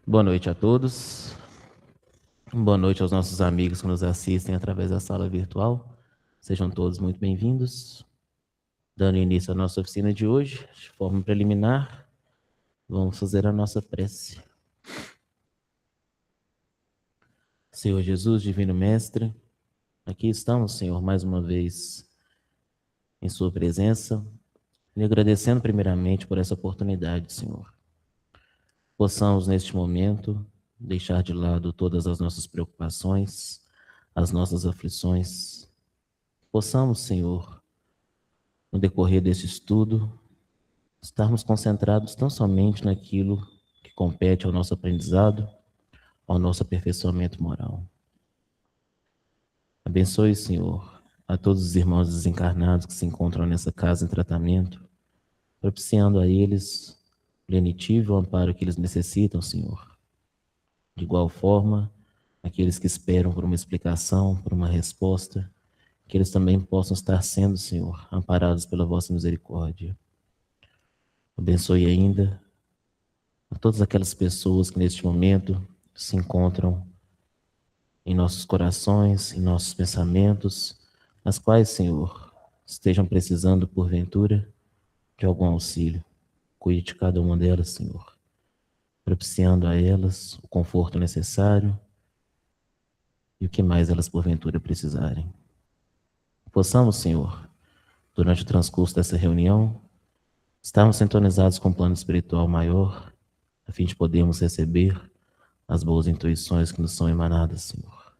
Boa noite a todos. Boa noite aos nossos amigos que nos assistem através da sala virtual. Sejam todos muito bem-vindos. Dando início à nossa oficina de hoje, de forma preliminar, vamos fazer a nossa prece. Senhor Jesus, Divino Mestre, aqui estamos, Senhor, mais uma vez em Sua presença, lhe agradecendo primeiramente por essa oportunidade, Senhor. Possamos, neste momento, deixar de lado todas as nossas preocupações, as nossas aflições. Possamos, Senhor, no decorrer desse estudo, estarmos concentrados tão somente naquilo que compete ao nosso aprendizado, ao nosso aperfeiçoamento moral. Abençoe, Senhor, a todos os irmãos desencarnados que se encontram nessa casa em tratamento, propiciando a eles o lenitivo e o amparo que eles necessitam, Senhor. De igual forma, aqueles que esperam por uma explicação, por uma resposta, que eles também possam estar sendo, Senhor, amparados pela vossa misericórdia. Abençoe ainda a todas aquelas pessoas que neste momento se encontram em nossos corações, em nossos pensamentos, as quais, Senhor, estejam precisando, porventura, de algum auxílio. Cuide de cada uma delas, Senhor, propiciando a elas o conforto necessário e o que mais elas, porventura, precisarem. Possamos, Senhor, durante o transcurso dessa reunião, estarmos sintonizados com o plano espiritual maior, a fim de podermos receber as boas intuições que nos são emanadas, Senhor.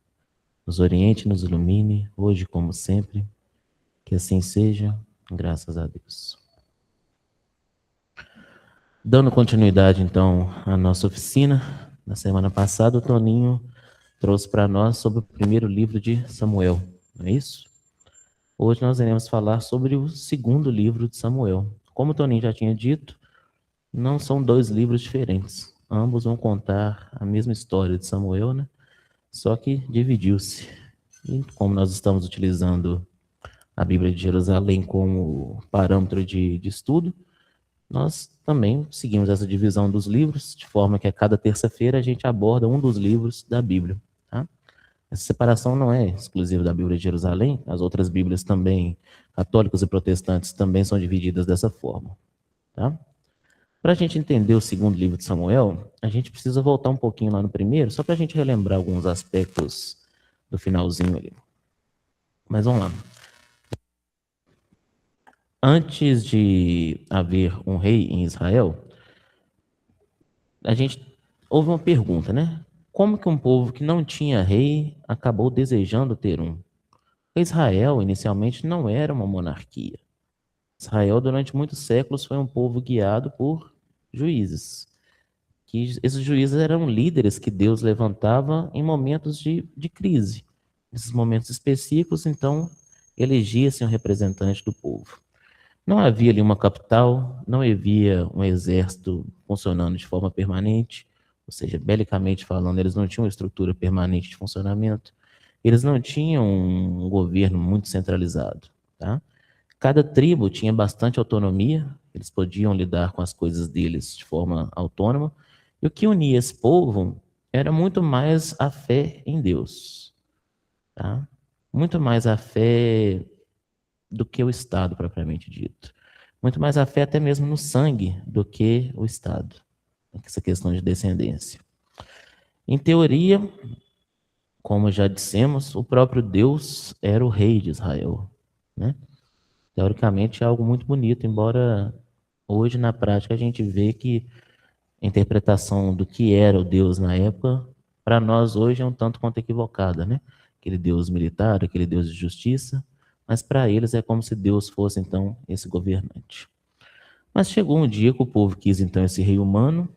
Nos oriente e nos ilumine, hoje como sempre, que assim seja, graças a Deus. Dando continuidade, então, à nossa oficina, na semana passada o Toninho trouxe para nós sobre o primeiro livro de Samuel, não é isso? Hoje nós iremos falar sobre o segundo livro de Samuel. Como o Toninho já tinha dito, não são dois livros diferentes. Ambos vão contar a mesma história de Samuel, né? Só que dividiu-se. E como nós estamos utilizando a Bíblia de Jerusalém como parâmetro de estudo, nós também seguimos essa divisão dos livros, de forma que a cada terça-feira a gente aborda um dos livros da Bíblia. Tá? Essa separação não é exclusiva da Bíblia de Jerusalém, as outras Bíblias também, católicos e protestantes, também são divididas dessa forma. Tá? Para a gente entender o segundo livro de Samuel, a gente precisa voltar um pouquinho lá no primeiro, só para a gente relembrar alguns aspectos do finalzinho ali. Mas vamos lá. Antes de haver um rei em Israel, houve uma pergunta, né? Como que um povo que não tinha rei acabou desejando ter um? Israel, inicialmente, não era uma monarquia. Israel, durante muitos séculos, foi um povo guiado por juízes. Que esses juízes eram líderes que Deus levantava em momentos de crise. Nesses momentos específicos, então, elegia-se um representante do povo. Não havia ali uma capital, não havia um exército funcionando de forma permanente, ou seja, belicamente falando, eles não tinham uma estrutura permanente de funcionamento, eles não tinham um governo muito centralizado. Tá? Cada tribo tinha bastante autonomia, eles podiam lidar com as coisas deles de forma autônoma, e o que unia esse povo era muito mais a fé em Deus. Tá? Muito mais a fé do que o Estado propriamente dito. Muito mais a fé até mesmo no sangue do que o Estado. Essa questão de descendência. Em teoria, como já dissemos, o próprio Deus era o rei de Israel, né? Teoricamente é algo muito bonito, embora hoje na prática a gente vê que a interpretação do que era o Deus na época, para nós hoje é um tanto quanto equivocada, né? Aquele Deus militar, aquele Deus de justiça, mas para eles é como se Deus fosse então esse governante. Mas chegou um dia que o povo quis então esse rei humano,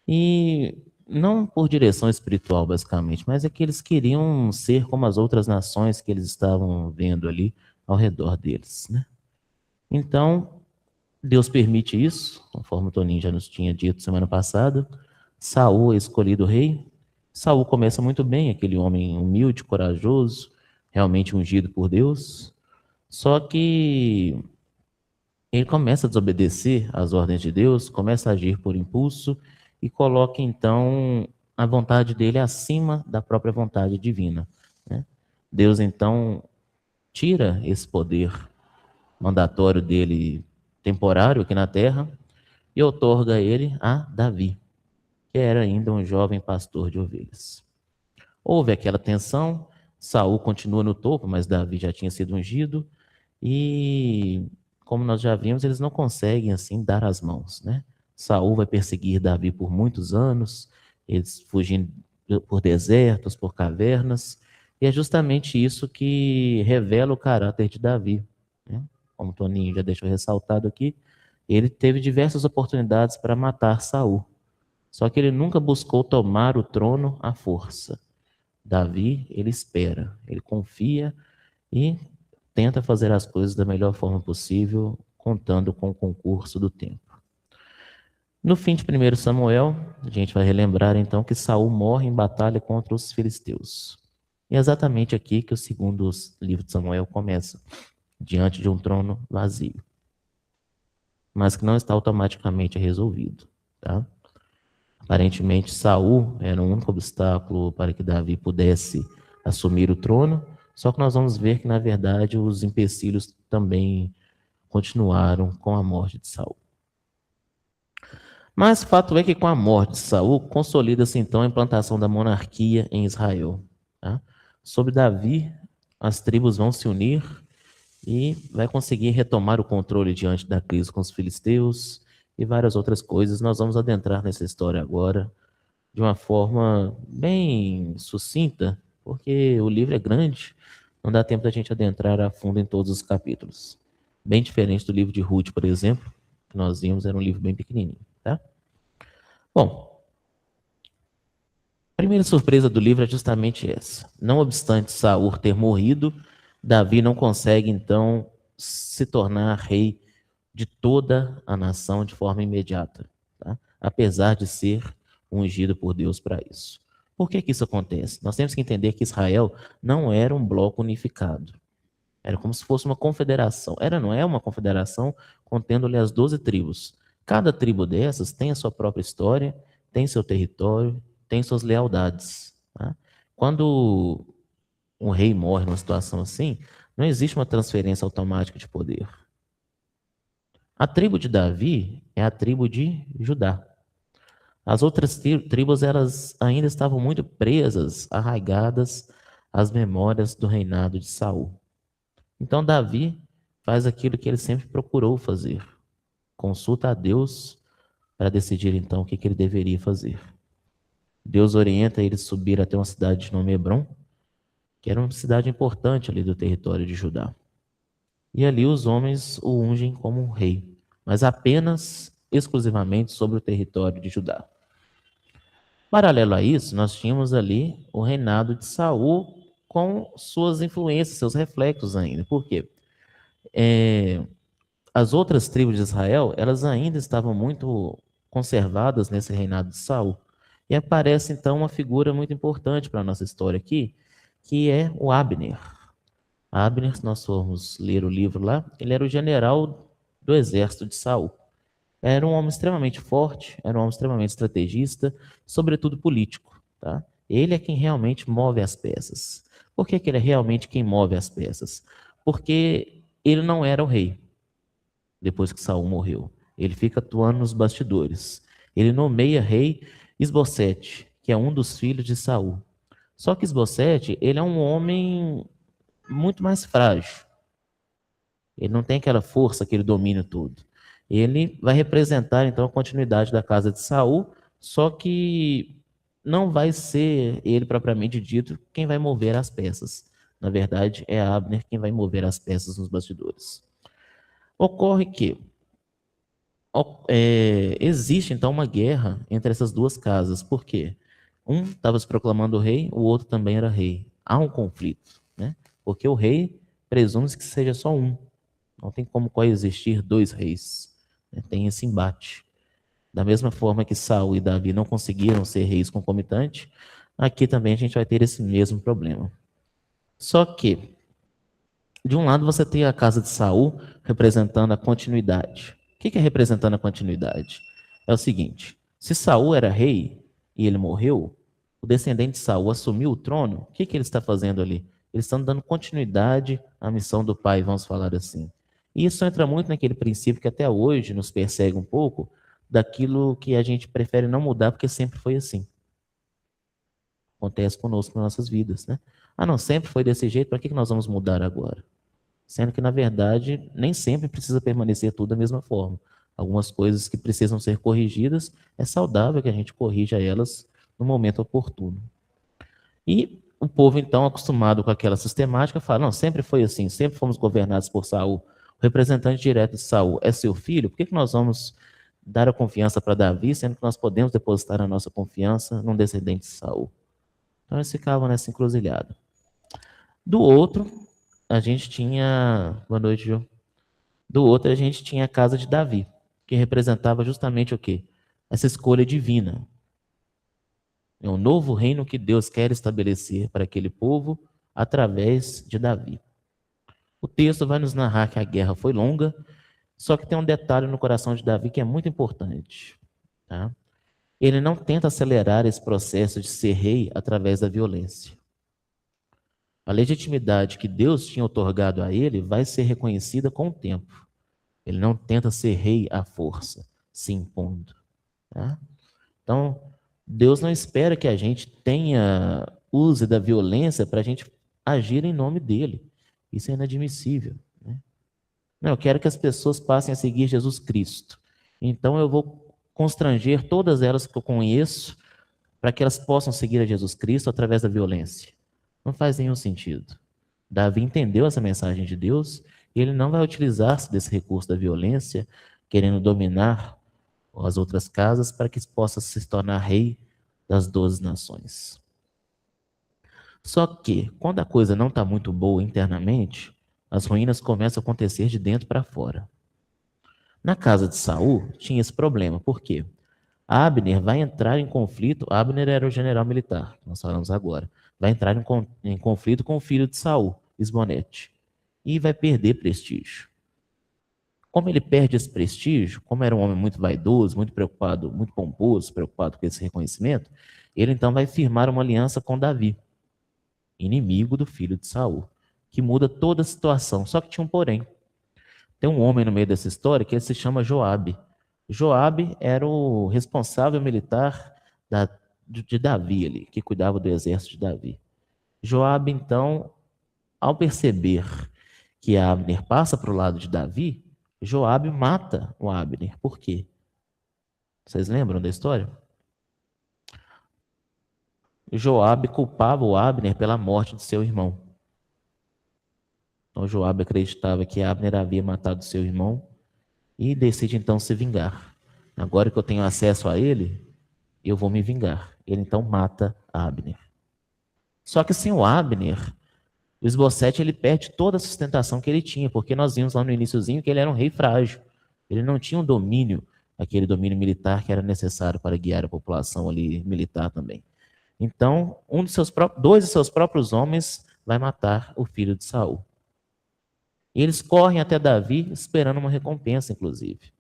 e não por direção espiritual basicamente, mas é que eles queriam ser como as outras nações que eles estavam vendo ali ao redor deles, né? Então, Deus permite isso, conforme o Toninho já nos tinha dito semana passada. Saul é escolhido rei. Saul começa muito bem, aquele homem humilde, corajoso, realmente ungido por Deus. Só que ele começa a desobedecer às ordens de Deus, começa a agir por impulso e coloca então a vontade dele acima da própria vontade divina, né? Deus então tira esse poder mandatório dele, temporário aqui na terra, e outorga ele a Davi, que era ainda um jovem pastor de ovelhas. Houve aquela tensão, Saul continua no topo, mas Davi já tinha sido ungido, e como nós já vimos, eles não conseguem assim dar as mãos, né? Saul vai perseguir Davi por muitos anos, eles fugindo por desertos, por cavernas, e é justamente isso que revela o caráter de Davi, né? Como o Toninho já deixou ressaltado aqui, ele teve diversas oportunidades para matar Saul, só que ele nunca buscou tomar o trono à força. Davi, ele espera, ele confia e tenta fazer as coisas da melhor forma possível, contando com o concurso do tempo. No fim de 1 Samuel, a gente vai relembrar então que Saul morre em batalha contra os filisteus. E é exatamente aqui que o segundo livro de Samuel começa, diante de um trono vazio, mas que não está automaticamente resolvido, tá? Aparentemente, Saul era o único obstáculo para que Davi pudesse assumir o trono, só que nós vamos ver que, na verdade, os empecilhos também continuaram com a morte de Saul. Mas o fato é que, com a morte de Saul, consolida-se então a implantação da monarquia em Israel, tá? Sob Davi, as tribos vão se unir e vai conseguir retomar o controle diante da crise com os filisteus e várias outras coisas. Nós vamos adentrar nessa história agora de uma forma bem sucinta, porque o livro é grande, não dá tempo da gente adentrar a fundo em todos os capítulos. Bem diferente do livro de Ruth, por exemplo, que nós vimos, era um livro bem pequenininho, tá? Bom, a primeira surpresa do livro é justamente essa. Não obstante Saul ter morrido, Davi não consegue, então, se tornar rei de toda a nação de forma imediata, tá? Apesar de ser ungido por Deus para isso. Por que que isso acontece? Nós temos que entender que Israel não era um bloco unificado. Era como se fosse uma confederação. Não é uma confederação contendo-lhe as 12 tribos. Cada tribo dessas tem a sua própria história, tem seu território, tem suas lealdades, tá? Quando um rei morre numa situação assim, não existe uma transferência automática de poder. A tribo de Davi é a tribo de Judá. As outras tribos, elas ainda estavam muito presas, arraigadas às memórias do reinado de Saul. Então Davi faz aquilo que ele sempre procurou fazer. Consulta a Deus para decidir então o que ele deveria fazer. Deus orienta ele a subir até uma cidade de nome Hebron, que era uma cidade importante ali do território de Judá. E ali os homens o ungem como rei, mas apenas, exclusivamente sobre o território de Judá. Paralelo a isso, nós tínhamos ali o reinado de Saul com suas influências, seus reflexos ainda. Por quê? As outras tribos de Israel, elas ainda estavam muito conservadas nesse reinado de Saul. E aparece então uma figura muito importante para a nossa história aqui, que é o Abner. Abner, se nós formos ler o livro lá, ele era o general do exército de Saul. Era um homem extremamente forte, era um homem extremamente estrategista, sobretudo político, tá? Ele é quem realmente move as peças. Por que que ele é realmente quem move as peças? Porque ele não era o rei depois que Saul morreu. Ele fica atuando nos bastidores. Ele nomeia rei Isbosete, que é um dos filhos de Saul. Só que Isbosete, ele é um homem muito mais frágil. Ele não tem aquela força, aquele domínio todo. Ele vai representar então a continuidade da casa de Saul, só que não vai ser ele propriamente dito quem vai mover as peças. Na verdade, é Abner quem vai mover as peças nos bastidores. Ocorre que existe então uma guerra entre essas duas casas. Por quê? Um estava se proclamando rei, o outro também era rei. Há um conflito, né? Porque o rei presume-se que seja só um. Não tem como coexistir dois reis, né? Tem esse embate. Da mesma forma que Saul e Davi não conseguiram ser reis concomitantes, aqui também a gente vai ter esse mesmo problema. Só que, de um lado você tem a casa de Saul representando a continuidade. O que é representando a continuidade? É o seguinte, Se Saul era rei e ele morreu, o descendente de Saul assumiu o trono, o que que ele está fazendo ali? Eles estão dando continuidade à missão do pai, vamos falar assim. E isso entra muito naquele princípio que até hoje nos persegue um pouco, daquilo que a gente prefere não mudar porque sempre foi assim. Acontece conosco nas nossas vidas, né? Ah, não, sempre foi desse jeito, para que que nós vamos mudar agora? Sendo que, na verdade, nem sempre precisa permanecer tudo da mesma forma. Algumas coisas que precisam ser corrigidas, é saudável que a gente corrija elas no momento oportuno. E o povo, então, acostumado com aquela sistemática, fala, não, sempre foi assim, sempre fomos governados por Saul. O representante direto de Saul é seu filho, por que que nós vamos dar a confiança para Davi, sendo que nós podemos depositar a nossa confiança num descendente de Saul? Então eles ficavam nessa encruzilhada. Do outro, a gente tinha. Boa noite, João. Do outro, a gente tinha a casa de Davi, que representava justamente o quê? Essa escolha divina. É um novo reino que Deus quer estabelecer para aquele povo através de Davi. O texto vai nos narrar que a guerra foi longa, só que tem um detalhe no coração de Davi que é muito importante. Tá? Ele não tenta acelerar esse processo de ser rei através da violência. A legitimidade que Deus tinha otorgado a ele vai ser reconhecida com o tempo. Ele não tenta ser rei à força, se impondo. Tá? Então, Deus não espera que a gente use da violência para a gente agir em nome dele. Isso é inadmissível. Né? Não, eu quero que as pessoas passem a seguir Jesus Cristo. Então, eu vou constranger todas elas que eu conheço para que elas possam seguir a Jesus Cristo através da violência. Não faz nenhum sentido. Davi entendeu essa mensagem de Deus e ele não vai utilizar-se desse recurso da violência, querendo dominar as outras casas para que possa se tornar rei das 12 nações. Só que, quando a coisa não está muito boa internamente, as ruínas começam a acontecer de dentro para fora. Na casa de Saul tinha esse problema. Por quê? Abner vai entrar em conflito. Abner era o general militar, que nós falamos agora. Vai entrar em conflito com o filho de Saul, Isbonete, e vai perder prestígio. Como ele perde esse prestígio, como era um homem muito vaidoso, muito preocupado, muito pomposo, preocupado com esse reconhecimento, ele então vai firmar uma aliança com Davi, inimigo do filho de Saul, que muda toda a situação. Só que tinha um porém. Tem um homem no meio dessa história que ele se chama Joabe. Joabe era o responsável militar de Davi ali, que cuidava do exército de Davi. Joabe, então, ao perceber que Abner passa para o lado de Davi, Joabe mata o Abner. Por quê? Vocês lembram da história? Joabe culpava o Abner pela morte de seu irmão. Então Joabe acreditava que Abner havia matado seu irmão e decide então se vingar. Agora que eu tenho acesso a ele, eu vou me vingar. Ele então mata Abner. Só que sem o Abner, o Esbocete ele perde toda a sustentação que ele tinha, porque nós vimos lá no iniciozinho que ele era um rei frágil. Ele não tinha um domínio, aquele domínio militar que era necessário para guiar a população ali militar também. Então, dois de seus próprios homens vai matar o filho de Saul. E eles correm até Davi esperando uma recompensa, inclusive.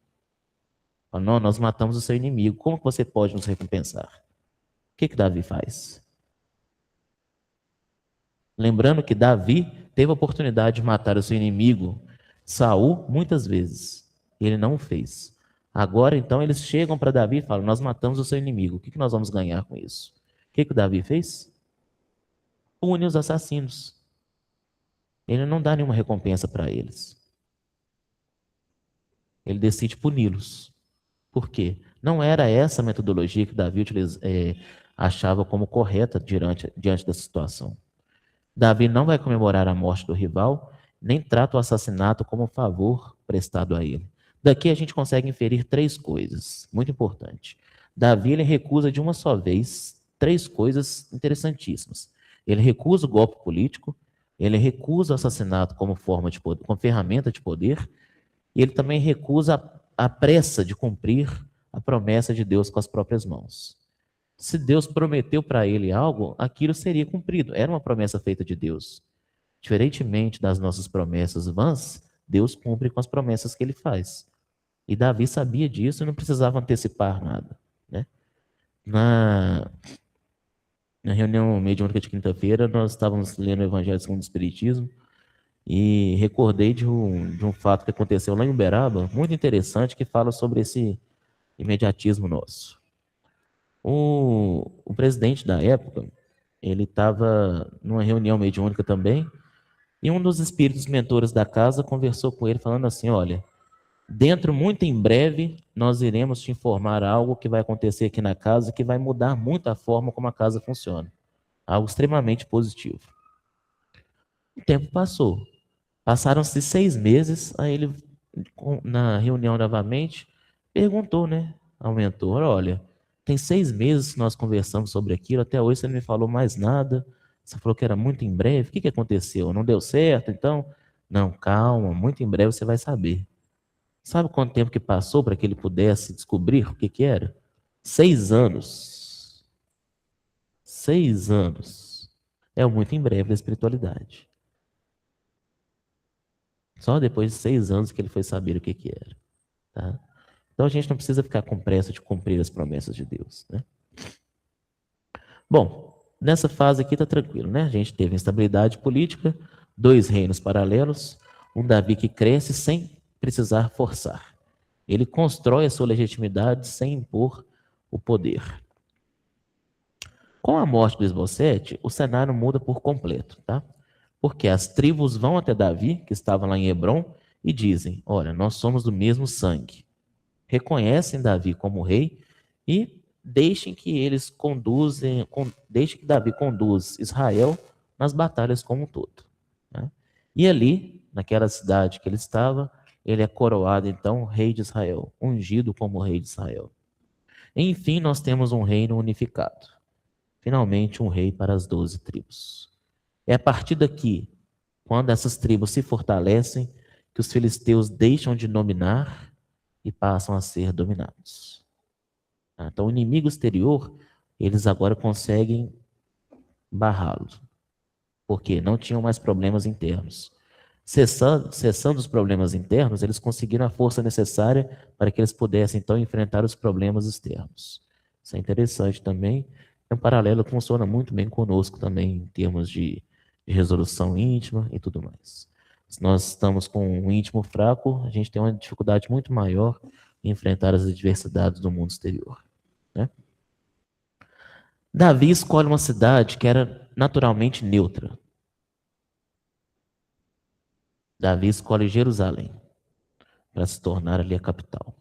Falam, não, nós matamos o seu inimigo. Como que você pode nos recompensar? O que Davi faz? Lembrando que Davi teve a oportunidade de matar o seu inimigo, Saul, muitas vezes. Ele não o fez. Agora, então, eles chegam para Davi e falam, nós matamos o seu inimigo. O que nós vamos ganhar com isso? O que Davi fez? Pune os assassinos. Ele não dá nenhuma recompensa para eles. Ele decide puni-los. Por quê? Não era essa a metodologia que Davi achava como correta diante da situação. Davi não vai comemorar a morte do rival, nem trata o assassinato como favor prestado a ele. Daqui a gente consegue inferir três coisas, muito importantes. Davi ele recusa de uma só vez três coisas interessantíssimas. Ele recusa o golpe político, ele recusa o assassinato como forma de poder, como ferramenta de poder, e ele também recusa a pressa de cumprir a promessa de Deus com as próprias mãos. Se Deus prometeu para ele algo, aquilo seria cumprido. Era uma promessa feita de Deus. Diferentemente das nossas promessas vãs, Deus cumpre com as promessas que ele faz. E Davi sabia disso e não precisava antecipar nada. Né? Na, na reunião mediúnica de quinta-feira, nós estávamos lendo o Evangelho segundo o Espiritismo e recordei de um fato que aconteceu lá em Uberaba, muito interessante, que fala sobre esse imediatismo nosso. O presidente da época, ele estava numa reunião mediúnica também, e um dos espíritos mentores da casa conversou com ele falando assim, olha, dentro, muito em breve, nós iremos te informar algo que vai acontecer aqui na casa que vai mudar muito a forma como a casa funciona. Algo extremamente positivo. O tempo passou. Passaram-se 6 meses, aí ele, na reunião novamente, perguntou, né, ao mentor, olha, tem 6 meses que nós conversamos sobre aquilo, até hoje você não me falou mais nada, você falou que era muito em breve, o que que aconteceu? Não deu certo, então? Não, calma, muito em breve você vai saber. Sabe quanto tempo que passou para que ele pudesse descobrir o que que era? 6 anos. 6 anos. É o muito em breve da espiritualidade. Só depois de 6 anos que ele foi saber o que que era. Tá? Então a gente não precisa ficar com pressa de cumprir as promessas de Deus. Né? Bom, nessa fase aqui está tranquilo. Né? A gente teve instabilidade política, 2 reinos paralelos, um Davi que cresce sem precisar forçar. Ele constrói a sua legitimidade sem impor o poder. Com a morte do Esbocete, o cenário muda por completo, tá? Porque as tribos vão até Davi, que estava lá em Hebron, e dizem: olha, nós somos do mesmo sangue. Reconhecem Davi como rei e deixem que eles deixem que Davi conduz Israel nas batalhas como um todo. Né? E ali, naquela cidade que ele estava, ele é coroado então rei de Israel, ungido como rei de Israel. Enfim, nós temos um reino unificado. Finalmente, um rei para as 12 tribos. É a partir daqui, quando essas tribos se fortalecem, que os filisteus deixam de dominar e passam a ser dominados. Então, o inimigo exterior, eles agora conseguem barrá-lo, porque não tinham mais problemas internos. Cessando os problemas internos, eles conseguiram a força necessária para que eles pudessem, então, enfrentar os problemas externos. Isso é interessante também. É um paralelo que funciona muito bem conosco também, em termos de resolução íntima e tudo mais. Se nós estamos com um íntimo fraco, a gente tem uma dificuldade muito maior em enfrentar as adversidades do mundo exterior. Né? Davi escolhe uma cidade que era naturalmente neutra. Davi escolhe Jerusalém para se tornar ali a capital.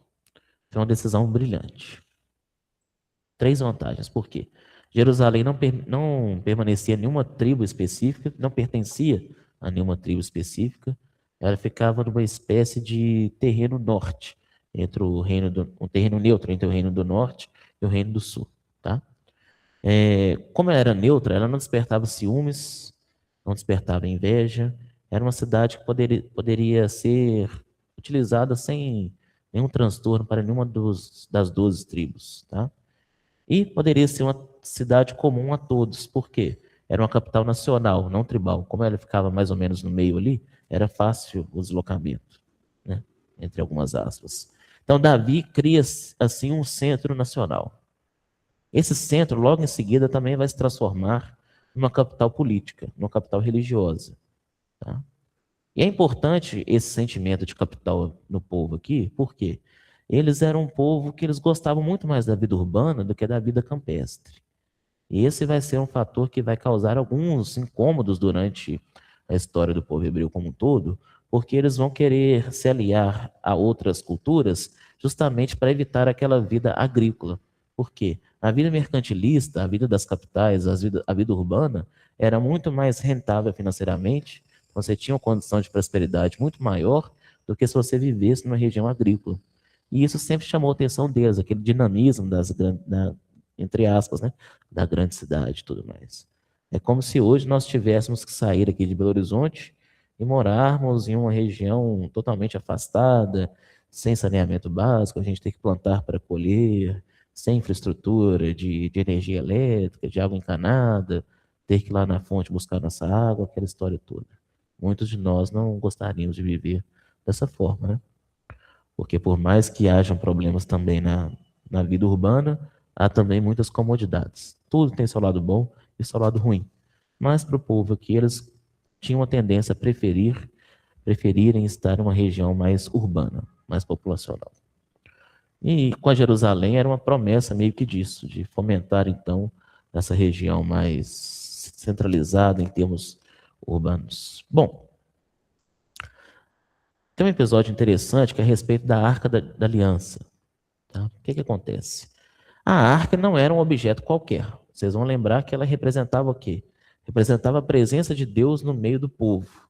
Foi uma decisão brilhante. 3 vantagens. Por quê? Jerusalém não permanecia a nenhuma tribo específica, não pertencia a nenhuma tribo específica. Ela ficava numa espécie de terreno norte, entre um terreno neutro entre o reino do norte e o reino do sul. Tá? Como ela era neutra, ela não despertava ciúmes, não despertava inveja. Era uma cidade que poderia ser utilizada sem nenhum transtorno para nenhuma das 12 tribos. Tá? E poderia ser uma cidade comum a todos, porque era uma capital nacional, não tribal. Como ela ficava mais ou menos no meio ali, era fácil o deslocamento, né? Entre algumas aspas. Então, Davi cria, assim, um centro nacional. Esse centro, logo em seguida, também vai se transformar numa capital política, numa capital religiosa. Tá? E é importante esse sentimento de capital no povo aqui, porque eles eram um povo que eles gostavam muito mais da vida urbana do que da vida campestre. E esse vai ser um fator que vai causar alguns incômodos durante a história do povo hebreu como um todo, porque eles vão querer se aliar a outras culturas justamente para evitar aquela vida agrícola. Por quê? A vida mercantilista, a vida das capitais, a vida urbana, era muito mais rentável financeiramente, você tinha uma condição de prosperidade muito maior do que se você vivesse numa região agrícola. E isso sempre chamou a atenção deles, aquele dinamismo entre aspas, né, da grande cidade e tudo mais. É como se hoje nós tivéssemos que sair aqui de Belo Horizonte e morarmos em uma região totalmente afastada, sem saneamento básico, a gente tem que plantar para colher, sem infraestrutura de energia elétrica, de água encanada, ter que ir lá na fonte buscar nossa água, aquela história toda. Muitos de nós não gostaríamos de viver dessa forma, né? Porque por mais que hajam problemas também na vida urbana, há também muitas comodidades. Tudo tem seu lado bom e seu lado ruim. Mas para o povo aqui, eles tinham a tendência a preferirem estar em uma região mais urbana, mais populacional. E com a Jerusalém era uma promessa meio que disso, de fomentar então essa região mais centralizada em termos urbanos. Bom, tem um episódio interessante que é a respeito da Arca da Aliança. Tá? O que acontece? A arca não era um objeto qualquer. Vocês vão lembrar que ela representava o quê? Representava a presença de Deus no meio do povo.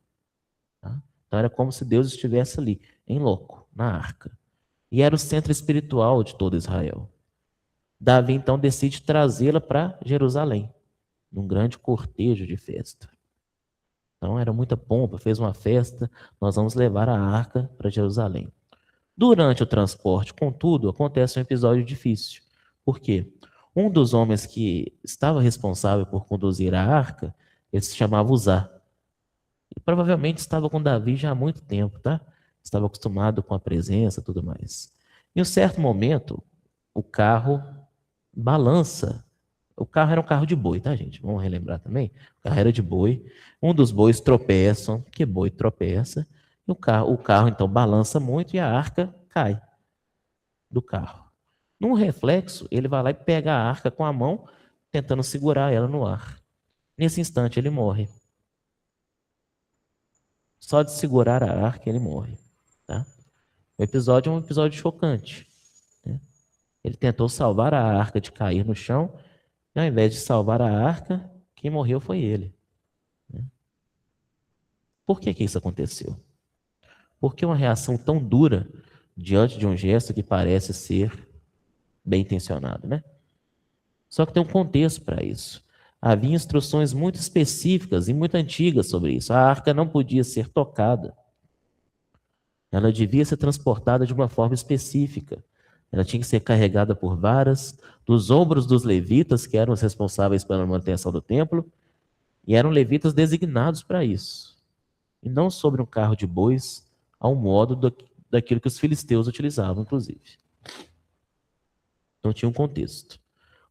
Tá? Então era como se Deus estivesse ali, em loco, na arca. E era o centro espiritual de todo Israel. Davi então decide trazê-la para Jerusalém, num grande cortejo de festa. Então era muita pompa, fez uma festa, nós vamos levar a arca para Jerusalém. Durante o transporte, contudo, acontece um episódio difícil. Por quê? Um dos homens que estava responsável por conduzir a arca, ele se chamava Uzá. E provavelmente estava com Davi já há muito tempo, tá? Estava acostumado com a presença e tudo mais. Em um certo momento, o carro balança. O carro era um carro de boi, tá, gente? Vamos relembrar também? O carro era de boi. Um dos bois tropeçam, que boi tropeça. E o carro então balança muito e a arca cai do carro. Num reflexo, ele vai lá e pega a arca com a mão, tentando segurar ela no ar. Nesse instante, ele morre. Só de segurar a arca, ele morre. Tá? O episódio é um episódio chocante. Né? Ele tentou salvar a arca de cair no chão, e ao invés de salvar a arca, quem morreu foi ele. Né? Por que isso aconteceu? Por que uma reação tão dura diante de um gesto que parece ser bem intencionado, né? Só que tem um contexto para isso. Havia instruções muito específicas e muito antigas sobre isso. A arca não podia ser tocada. Ela devia ser transportada de uma forma específica. Ela tinha que ser carregada por varas dos ombros dos levitas, que eram os responsáveis pela manutenção do templo, e eram levitas designados para isso. E não sobre um carro de bois, ao modo daquilo que os filisteus utilizavam, inclusive. Então tinha um contexto.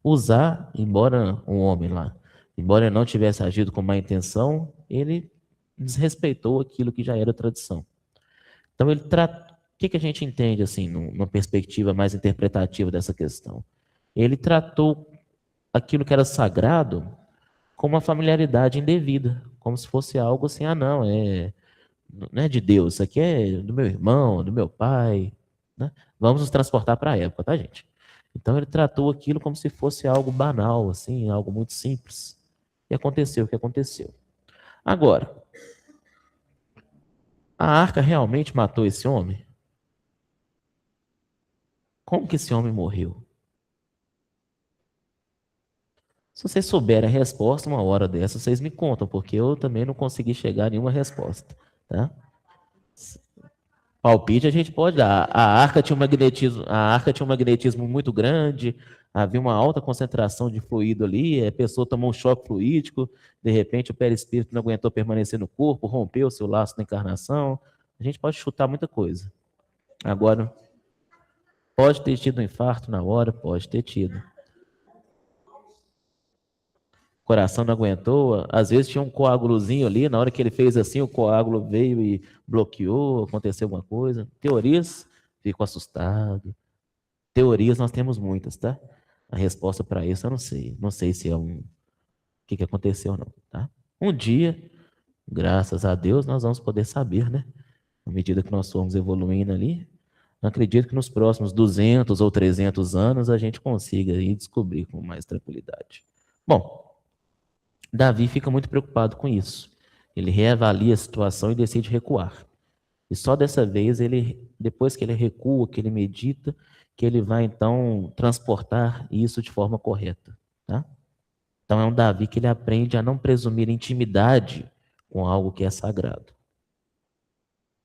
Uzá, embora um homem lá, embora ele não tivesse agido com má intenção, ele desrespeitou aquilo que já era tradição. Então ele trata, o que a gente entende assim, numa perspectiva mais interpretativa dessa questão? Ele tratou aquilo que era sagrado com uma familiaridade indevida, como se fosse algo assim, não é de Deus, isso aqui é do meu irmão, do meu pai, né? Vamos nos transportar para a época, tá, gente? Então ele tratou aquilo como se fosse algo banal, assim, algo muito simples. E aconteceu o que aconteceu. Agora, a arca realmente matou esse homem? Como que esse homem morreu? Se vocês souberem a resposta, uma hora dessa, vocês me contam, porque eu também não consegui chegar a nenhuma resposta, tá? Palpite a gente pode dar. A arca tinha um magnetismo muito grande, havia uma alta concentração de fluido ali, a pessoa tomou um choque fluídico, de repente o perispírito não aguentou permanecer no corpo, rompeu o seu laço da encarnação. A gente pode chutar muita coisa. Agora, pode ter tido um infarto na hora, pode ter tido. O coração não aguentou, às vezes tinha um coágulozinho ali, na hora que ele fez assim, o coágulo veio e bloqueou, aconteceu alguma coisa. Teorias, ficou assustado. Teorias nós temos muitas, tá? A resposta para isso eu não sei. Não sei se é o que aconteceu não, tá? Um dia, graças a Deus, nós vamos poder saber, né? À medida que nós formos evoluindo ali, acredito que nos próximos 200 ou 300 anos a gente consiga aí descobrir com mais tranquilidade. Bom, Davi fica muito preocupado com isso. Ele reavalia a situação e decide recuar. E só dessa vez, depois que ele recua, que ele medita, que ele vai então transportar isso de forma correta. Tá? Então é um Davi que ele aprende a não presumir intimidade com algo que é sagrado.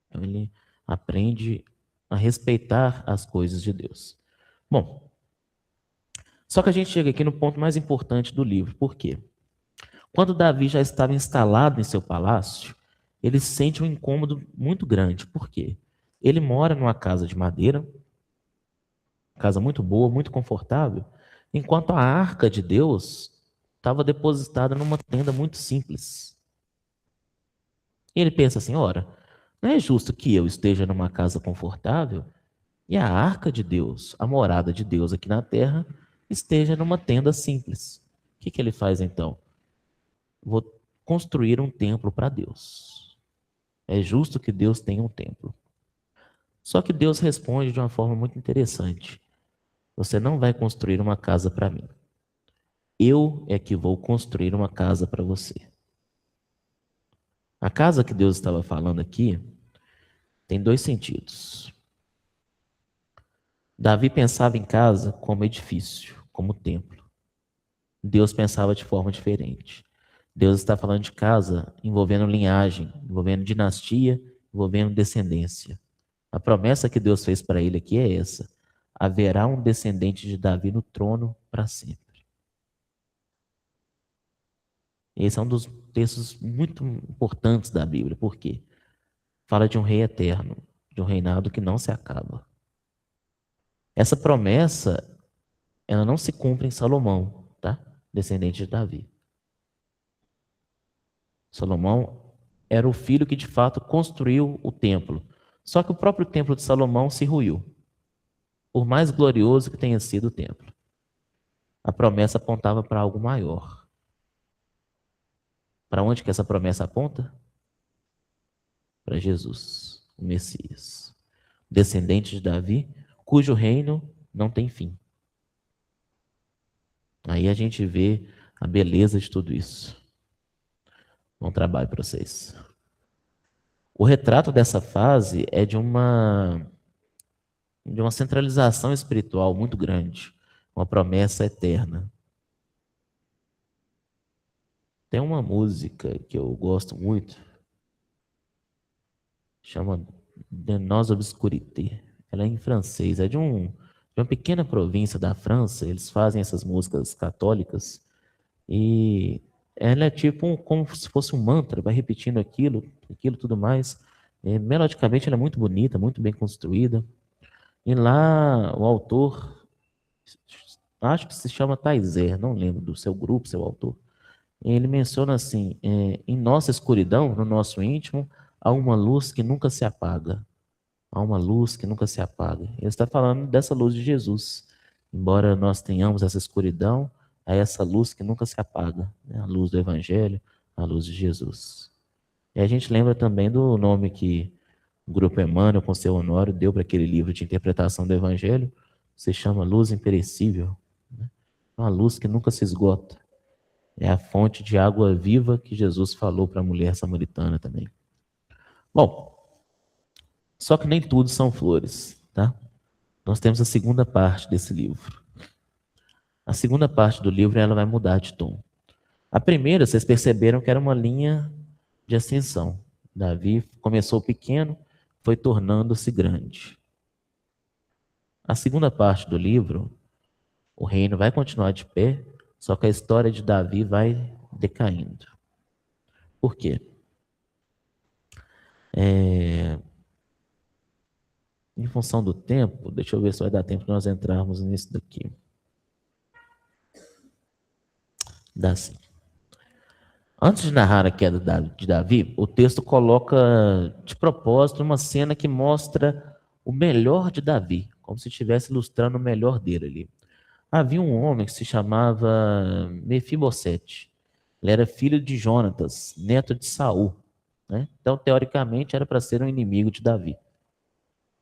Então ele aprende a respeitar as coisas de Deus. Bom, só que a gente chega aqui no ponto mais importante do livro. Por quê? Quando Davi já estava instalado em seu palácio, ele sente um incômodo muito grande. Por quê? Ele mora numa casa de madeira, casa muito boa, muito confortável, enquanto a arca de Deus estava depositada numa tenda muito simples. E ele pensa assim: ora, não é justo que eu esteja numa casa confortável e a arca de Deus, a morada de Deus aqui na terra, esteja numa tenda simples. O que ele faz então? Vou construir um templo para Deus. É justo que Deus tenha um templo. Só que Deus responde de uma forma muito interessante: você não vai construir uma casa para mim. Eu é que vou construir uma casa para você. A casa que Deus estava falando aqui tem dois sentidos. Davi pensava em casa como edifício, como templo. Deus pensava de forma diferente. Deus está falando de casa envolvendo linhagem, envolvendo dinastia, envolvendo descendência. A promessa que Deus fez para ele aqui é essa: haverá um descendente de Davi no trono para sempre. Esse é um dos textos muito importantes da Bíblia. Por quê? Fala de um rei eterno, de um reinado que não se acaba. Essa promessa, ela não se cumpre em Salomão, tá? Descendente de Davi. Salomão era o filho que de fato construiu o templo. Só que o próprio templo de Salomão se ruiu, por mais glorioso que tenha sido o templo. A promessa apontava para algo maior. Para onde que essa promessa aponta? Para Jesus, o Messias, descendente de Davi, cujo reino não tem fim. Aí a gente vê a beleza de tudo isso. Bom trabalho para vocês. O retrato dessa fase é de uma centralização espiritual muito grande, uma promessa eterna. Tem uma música que eu gosto muito, chama De Nos Obscurité. Ela é em francês, é de uma pequena província da França. Eles fazem essas músicas católicas e ela é tipo como se fosse um mantra, vai repetindo aquilo tudo mais. Melodicamente ela é muito bonita, muito bem construída. E lá o autor, acho que se chama Taizer, não lembro do seu grupo, seu autor. Ele menciona assim: em nossa escuridão, no nosso íntimo, há uma luz que nunca se apaga. Há uma luz que nunca se apaga. Ele está falando dessa luz de Jesus. Embora nós tenhamos essa escuridão, há essa luz que nunca se apaga, né? A luz do Evangelho, a luz de Jesus. E a gente lembra também do nome que o Grupo Emmanuel, com seu Honório, deu para aquele livro de interpretação do Evangelho. Se chama Luz Imperecível, né? Uma luz que nunca se esgota. É a fonte de água viva que Jesus falou para a mulher samaritana também. Bom, só que nem tudo são flores, tá? Nós temos a segunda parte desse livro. A segunda parte do livro, ela vai mudar de tom. A primeira, vocês perceberam que era uma linha de ascensão. Davi começou pequeno, foi tornando-se grande. A segunda parte do livro, o reino vai continuar de pé, só que a história de Davi vai decaindo. Por quê? Em função do tempo, deixa eu ver se vai dar tempo de nós entrarmos nisso daqui. Dá sim. Antes de narrar a queda de Davi, o texto coloca de propósito uma cena que mostra o melhor de Davi, como se estivesse ilustrando o melhor dele ali. Havia um homem que se chamava Mefibosete. Ele era filho de Jonatas, neto de Saul, né? Então, teoricamente, era para ser um inimigo de Davi.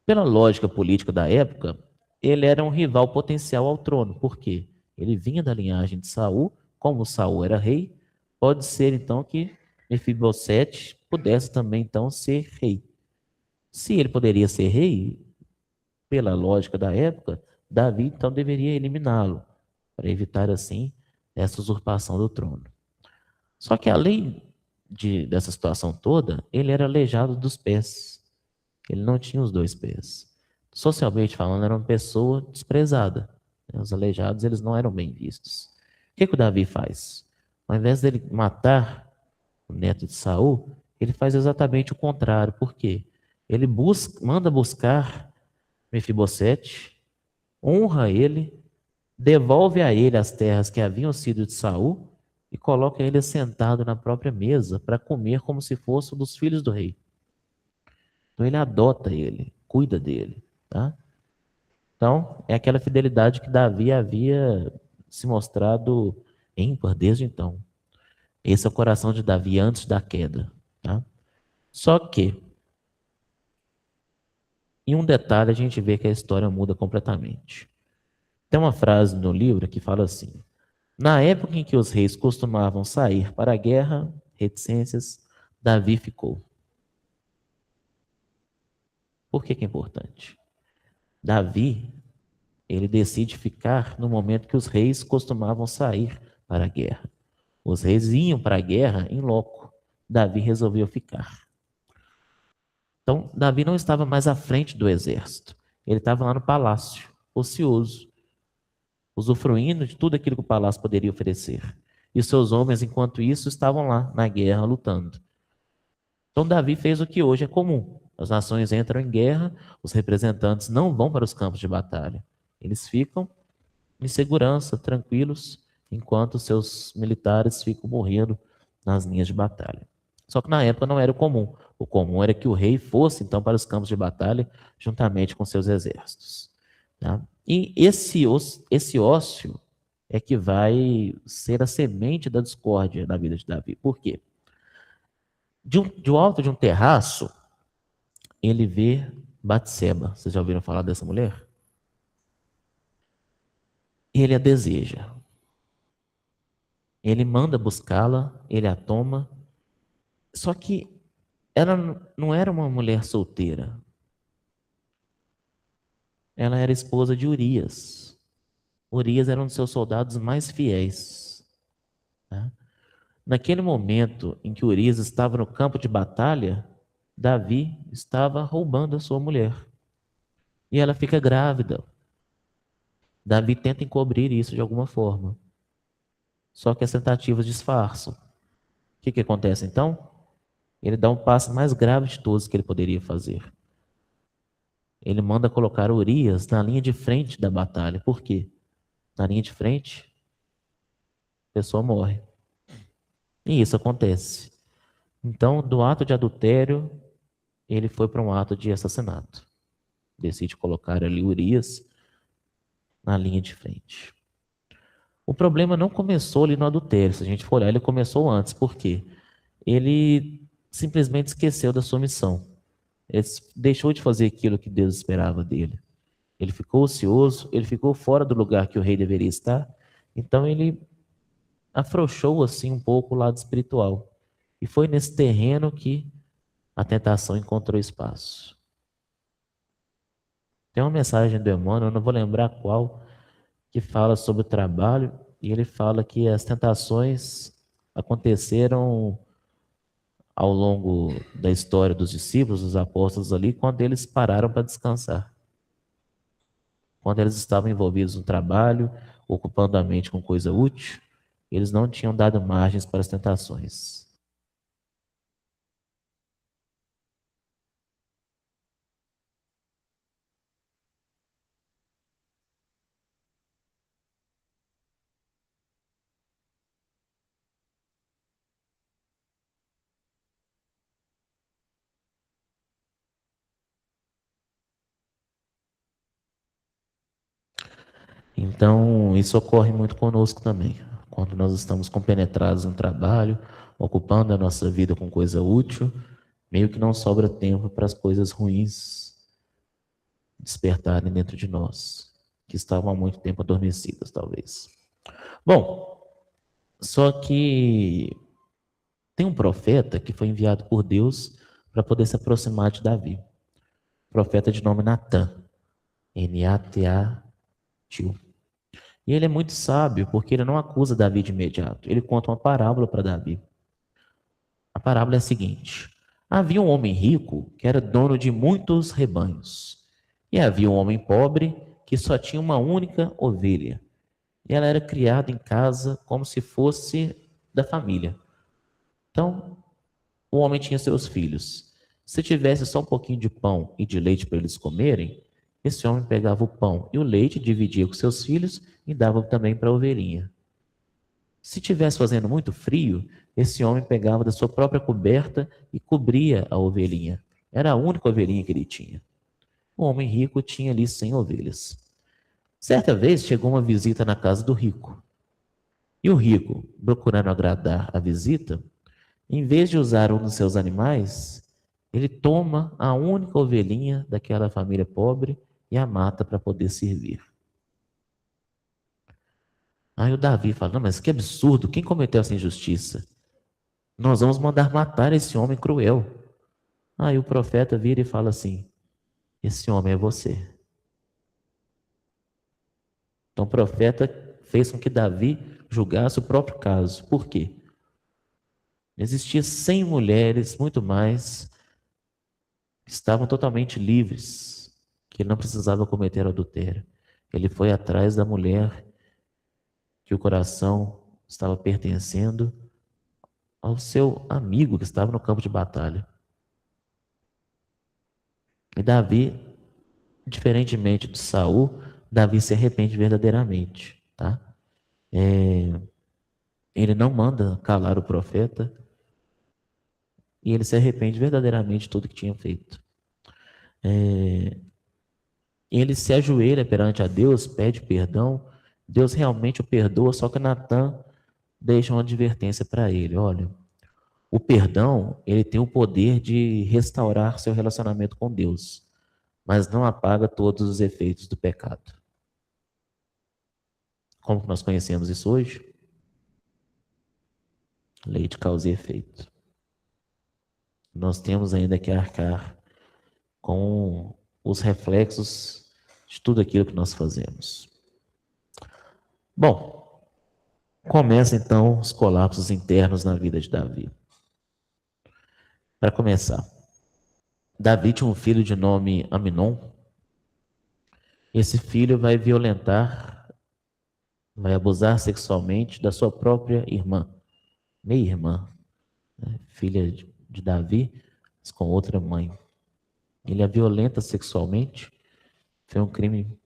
Pela lógica política da época, ele era um rival potencial ao trono. Por quê? Ele vinha da linhagem de Saul, como Saul era rei, pode ser então que Mefibosete pudesse também então ser rei. Se ele poderia ser rei, pela lógica da época, Davi então deveria eliminá-lo, para evitar assim essa usurpação do trono. Só que além dessa situação toda, ele era aleijado dos pés. Ele não tinha os dois pés. Socialmente falando, era uma pessoa desprezada. Os aleijados, eles não eram bem vistos. O que o Davi faz? Ao invés dele matar o neto de Saul, ele faz exatamente o contrário. Por quê? Ele manda buscar Mefibosete, honra ele devolve a ele as terras que haviam sido de Saul e coloca ele sentado na própria mesa para comer como se fosse um dos filhos do rei. Então ele adota ele, cuida dele, tá? Então é aquela fidelidade que Davi havia se mostrado ímpar desde então. Esse é o coração de Davi antes da queda, tá? Só que, em um detalhe, a gente vê que a história muda completamente. Tem uma frase no livro que fala assim: na época em que os reis costumavam sair para a guerra, reticências, Davi ficou. Por que que é importante? Davi, ele decide ficar no momento que os reis costumavam sair para a guerra. Os reis iam para a guerra em loco. Davi resolveu ficar. Então, Davi não estava mais à frente do exército. Ele estava lá no palácio, ocioso, usufruindo de tudo aquilo que o palácio poderia oferecer. E seus homens, enquanto isso, estavam lá na guerra, lutando. Então, Davi fez o que hoje é comum. As nações entram em guerra, os representantes não vão para os campos de batalha. Eles ficam em segurança, tranquilos, enquanto seus militares ficam morrendo nas linhas de batalha. Só que na época não era o comum. O comum era que o rei fosse então para os campos de batalha juntamente com seus exércitos. Tá? E esse ócio é que vai ser a semente da discórdia na vida de Davi. Por quê? Do alto de um terraço, ele vê Batseba. Vocês já ouviram falar dessa mulher? Ele a deseja. Ele manda buscá-la, ele a toma. Só que ela não era uma mulher solteira. Ela era esposa de Urias. Urias era um dos seus soldados mais fiéis. Tá? Naquele momento em que Urias estava no campo de batalha, Davi estava roubando a sua mulher. E ela fica grávida. Davi tenta encobrir isso de alguma forma. Só que as tentativas disfarçam. O que que acontece então? Ele dá um passo mais grave de todos que ele poderia fazer. Ele manda colocar Urias na linha de frente da batalha. Por quê? Na linha de frente, a pessoa morre. E isso acontece. Então, do ato de adultério, ele foi para um ato de assassinato. Decide colocar ali Urias na linha de frente. O problema não começou ali no adultério. Se a gente for olhar, ele começou antes. Por quê? Ele simplesmente esqueceu da sua missão. Ele deixou de fazer aquilo que Deus esperava dele. Ele ficou ocioso, ele ficou fora do lugar que o rei deveria estar. Então ele afrouxou assim um pouco o lado espiritual. E foi nesse terreno que a tentação encontrou espaço. Tem uma mensagem do Emmanuel, eu não vou lembrar qual, que fala sobre o trabalho, e ele fala que as tentações aconteceram ao longo da história dos discípulos, dos apóstolos ali, quando eles pararam para descansar. Quando eles estavam envolvidos no trabalho, ocupando a mente com coisa útil, eles não tinham dado margens para as tentações. Então, isso ocorre muito conosco também. Quando nós estamos compenetrados no trabalho, ocupando a nossa vida com coisa útil, meio que não sobra tempo para as coisas ruins despertarem dentro de nós, que estavam há muito tempo adormecidas, talvez. Bom, só que tem um profeta que foi enviado por Deus para poder se aproximar de Davi. Profeta de nome Natã. N-A-T-A-T-U. E ele é muito sábio, porque ele não acusa Davi de imediato. Ele conta uma parábola para Davi. A parábola é a seguinte: havia um homem rico que era dono de muitos rebanhos. E havia um homem pobre que só tinha uma única ovelha. E ela era criada em casa como se fosse da família. Então, o homem tinha seus filhos. Se tivesse só um pouquinho de pão e de leite para eles comerem, Esse homem pegava o pão e o leite, dividia com seus filhos e dava também para a ovelhinha. Se tivesse fazendo muito frio, esse homem pegava da sua própria coberta e cobria a ovelhinha. Era a única ovelhinha que ele tinha. O homem rico tinha ali 100 ovelhas. Certa vez chegou uma visita na casa do rico. E o rico, procurando agradar a visita, em vez de usar um dos seus animais, ele toma a única ovelhinha daquela família pobre e a mata para poder servir. Aí o Davi fala: não, mas que absurdo, quem cometeu essa injustiça? Nós vamos mandar matar esse homem cruel. Aí o profeta vira e fala assim: esse homem é você. Então o profeta fez com que Davi julgasse o próprio caso. Por quê? Existia 100 mulheres, muito mais, que estavam totalmente livres, que ele não precisava cometer adultério. Ele foi atrás da mulher que o coração estava pertencendo ao seu amigo que estava no campo de batalha. E Davi, diferentemente de Saul, Davi se arrepende verdadeiramente, tá? Ele não manda calar o profeta e ele se arrepende verdadeiramente de tudo que tinha feito. Ele se ajoelha perante a Deus, pede perdão. Deus realmente o perdoa, só que Natan deixa uma advertência para ele: olha, o perdão, ele tem o poder de restaurar seu relacionamento com Deus, mas não apaga todos os efeitos do pecado. Como que nós conhecemos isso hoje? Lei de causa e efeito. Nós temos ainda que arcar com os reflexos de tudo aquilo que nós fazemos. Bom, começa então os colapsos internos na vida de Davi. Para começar, Davi tinha um filho de nome Aminon. Esse filho vai violentar, vai abusar sexualmente da sua própria irmã, meia-irmã, né? Filha de Davi, mas com outra mãe. Ele a violenta sexualmente, foi um crime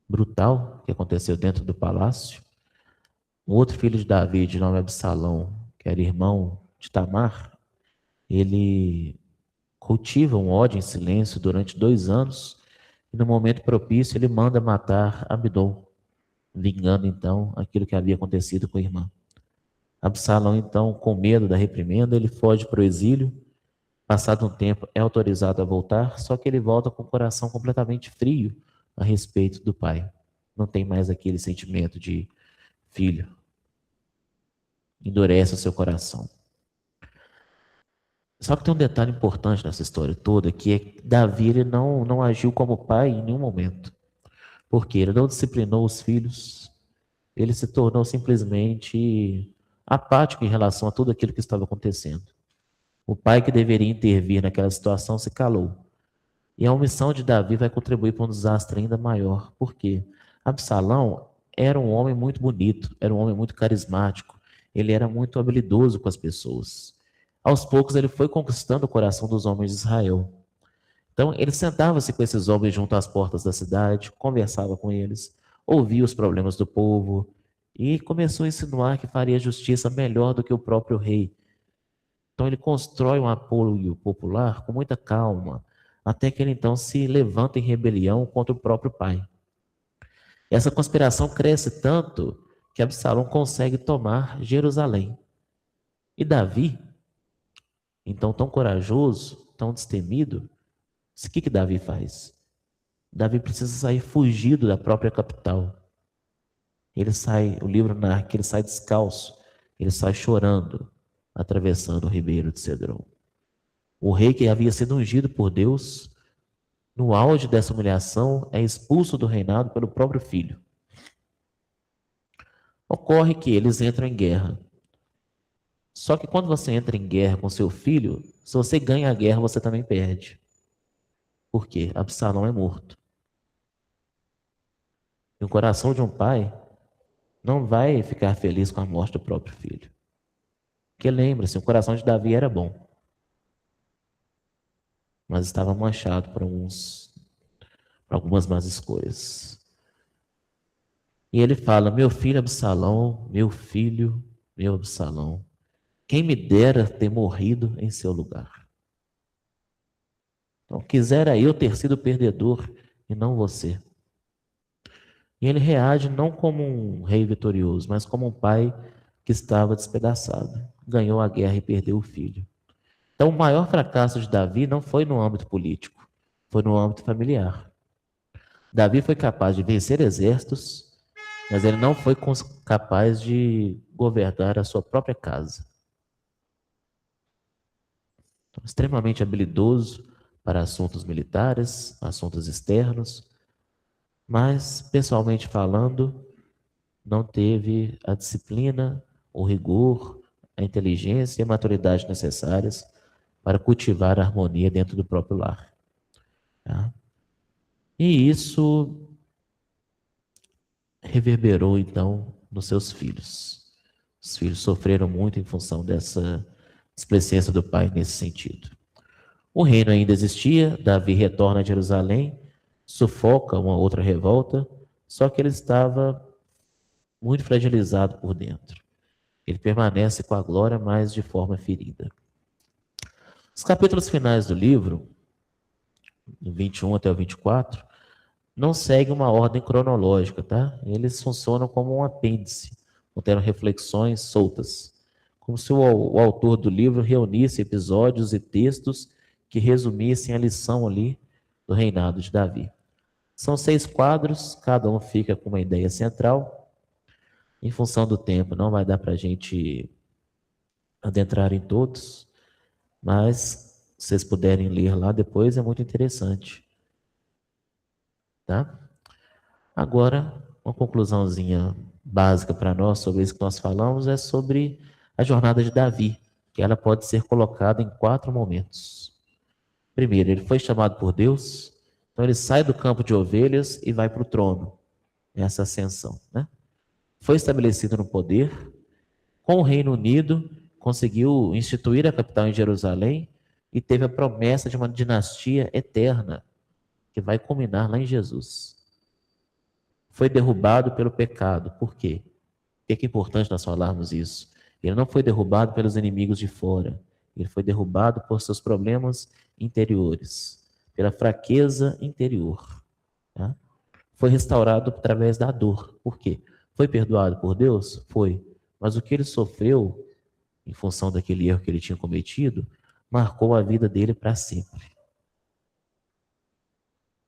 brutal que aconteceu dentro do palácio. Um outro filho de Davi, de nome Absalão, que era irmão de Tamar, ele cultiva um ódio em silêncio durante 2 anos e no momento propício ele manda matar Abdon, vingando então aquilo que havia acontecido com a irmã. Absalão então, com medo da reprimenda, ele foge para o exílio. Passado um tempo é autorizado a voltar, só que ele volta com o coração completamente frio a respeito do pai. Não tem mais aquele sentimento de filho. Endurece o seu coração. Só que tem um detalhe importante nessa história toda, que é que Davi ele não agiu como pai em nenhum momento. Porque ele não disciplinou os filhos, ele se tornou simplesmente apático em relação a tudo aquilo que estava acontecendo. O pai que deveria intervir naquela situação se calou. E a omissão de Davi vai contribuir para um desastre ainda maior. Por quê? Absalão era um homem muito bonito, era um homem muito carismático, ele era muito habilidoso com as pessoas. Aos poucos ele foi conquistando o coração dos homens de Israel. Então ele sentava-se com esses homens junto às portas da cidade, conversava com eles, ouvia os problemas do povo e começou a insinuar que faria justiça melhor do que o próprio rei. Então ele constrói um apoio popular com muita calma, até que ele então se levanta em rebelião contra o próprio pai. Essa conspiração cresce tanto que Absalão consegue tomar Jerusalém. E Davi, então tão corajoso, tão destemido, o que Davi faz? Davi precisa sair fugido da própria capital. Ele sai, o livro narra que ele sai descalço, ele sai chorando, atravessando o ribeiro de Cedron. O rei que havia sido ungido por Deus, no auge dessa humilhação, é expulso do reinado pelo próprio filho. Ocorre que eles entram em guerra. Só que quando você entra em guerra com seu filho, se você ganha a guerra, você também perde. Por quê? Absalão é morto. E o coração de um pai não vai ficar feliz com a morte do próprio filho. Porque lembre-se, o coração de Davi era bom, mas estava manchado por por algumas más escolhas. E ele fala: meu filho Absalão, meu Absalão, quem me dera ter morrido em seu lugar. Então, quisera eu ter sido perdedor e não você. E ele reage não como um rei vitorioso, mas como um pai que estava despedaçado. Ganhou a guerra e perdeu o filho. Então, o maior fracasso de Davi não foi no âmbito político, foi no âmbito familiar. Davi foi capaz de vencer exércitos, mas ele não foi capaz de governar a sua própria casa. Então, extremamente habilidoso para assuntos militares, assuntos externos, mas, pessoalmente falando, não teve a disciplina, o rigor, a inteligência e a maturidade necessárias para cultivar a harmonia dentro do próprio lar. Tá? E isso reverberou, então, nos seus filhos. Os filhos sofreram muito em função dessa displicência do pai nesse sentido. O reino ainda existia, Davi retorna a Jerusalém, sufoca uma outra revolta, só que ele estava muito fragilizado por dentro. Ele permanece com a glória, mas de forma ferida. Os capítulos finais do livro, do 21 até o 24, não seguem uma ordem cronológica, tá? Eles funcionam como um apêndice, contendo reflexões soltas, como se o autor do livro reunisse episódios e textos que resumissem a lição ali do reinado de Davi. São 6 quadros, cada um fica com uma ideia central. Em função do tempo, não vai dar para a gente adentrar em todos, mas se vocês puderem ler lá depois, é muito interessante. Tá? Agora, uma conclusãozinha básica para nós sobre isso que nós falamos é sobre a jornada de Davi, que ela pode ser colocada em 4 momentos. Primeiro, ele foi chamado por Deus, então ele sai do campo de ovelhas e vai para o trono, nessa ascensão, né? Foi estabelecido no poder, com o Reino Unido, conseguiu instituir a capital em Jerusalém e teve a promessa de uma dinastia eterna, que vai culminar lá em Jesus. Foi derrubado pelo pecado. Por quê? Por que é importante nós falarmos isso? Ele não foi derrubado pelos inimigos de fora. Ele foi derrubado por seus problemas interiores, pela fraqueza interior. Tá? Foi restaurado através da dor. Por quê? Foi perdoado por Deus? Foi. Mas o que ele sofreu, em função daquele erro que ele tinha cometido, marcou a vida dele para sempre.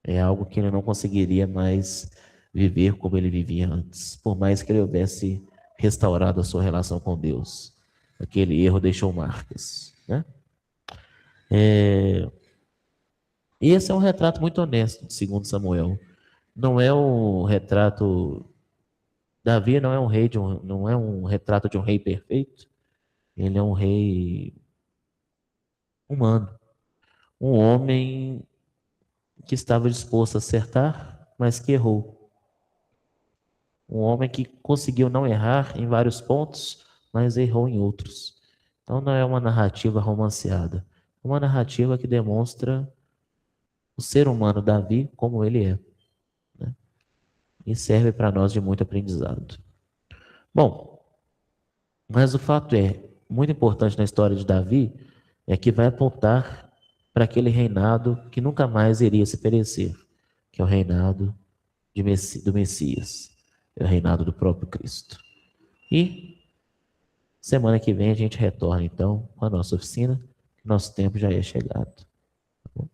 É algo que ele não conseguiria mais viver como ele vivia antes, por mais que ele houvesse restaurado a sua relação com Deus. Aquele erro deixou marcas, né? Esse é um retrato muito honesto de 2 Samuel. Não é um retrato... Davi não é um rei não é um retrato de um rei perfeito. Ele é um rei humano, um homem que estava disposto a acertar, mas que errou. Um homem que conseguiu não errar em vários pontos, mas errou em outros. Então não é uma narrativa romanceada, é uma narrativa que demonstra o ser humano Davi como ele é, né? E serve para nós de muito aprendizado. Bom, mas o fato é, muito importante na história de Davi, é que vai apontar para aquele reinado que nunca mais iria se perecer, que é o reinado do Messias, é o reinado do próprio Cristo. E semana que vem a gente retorna então com a nossa oficina, que nosso tempo já é chegado. Tá bom?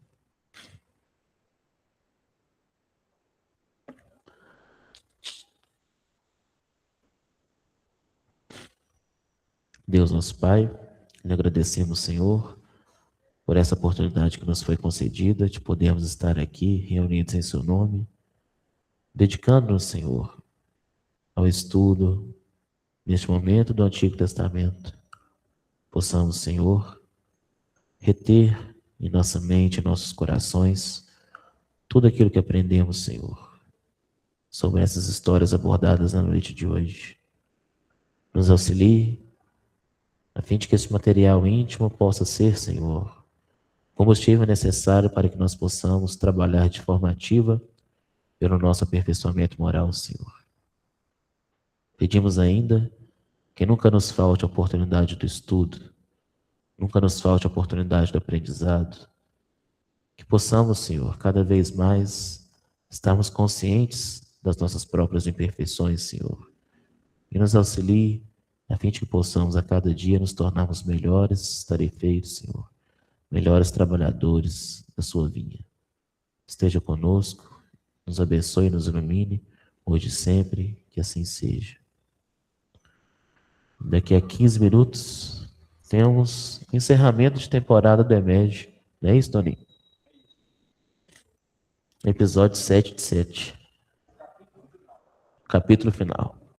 Deus nosso Pai, lhe agradecemos, Senhor, por essa oportunidade que nos foi concedida de podermos estar aqui reunidos em seu nome, dedicando-nos, Senhor, ao estudo neste momento do Antigo Testamento. Possamos, Senhor, reter em nossa mente, em nossos corações, tudo aquilo que aprendemos, Senhor, sobre essas histórias abordadas na noite de hoje. Nos auxilie, a fim de que esse material íntimo possa ser, Senhor, combustível necessário para que nós possamos trabalhar de forma ativa pelo nosso aperfeiçoamento moral, Senhor. Pedimos ainda que nunca nos falte a oportunidade do estudo, nunca nos falte a oportunidade do aprendizado, que possamos, Senhor, cada vez mais estarmos conscientes das nossas próprias imperfeições, Senhor, e nos auxilie a fim de que possamos a cada dia nos tornarmos melhores tarefeiros, Senhor, melhores trabalhadores da sua vinha. Esteja conosco, nos abençoe e nos ilumine, hoje e sempre, que assim seja. Daqui a 15 minutos, temos encerramento de temporada do EMED. Não é isso, Toninho? Episódio 7 de 7. Capítulo final.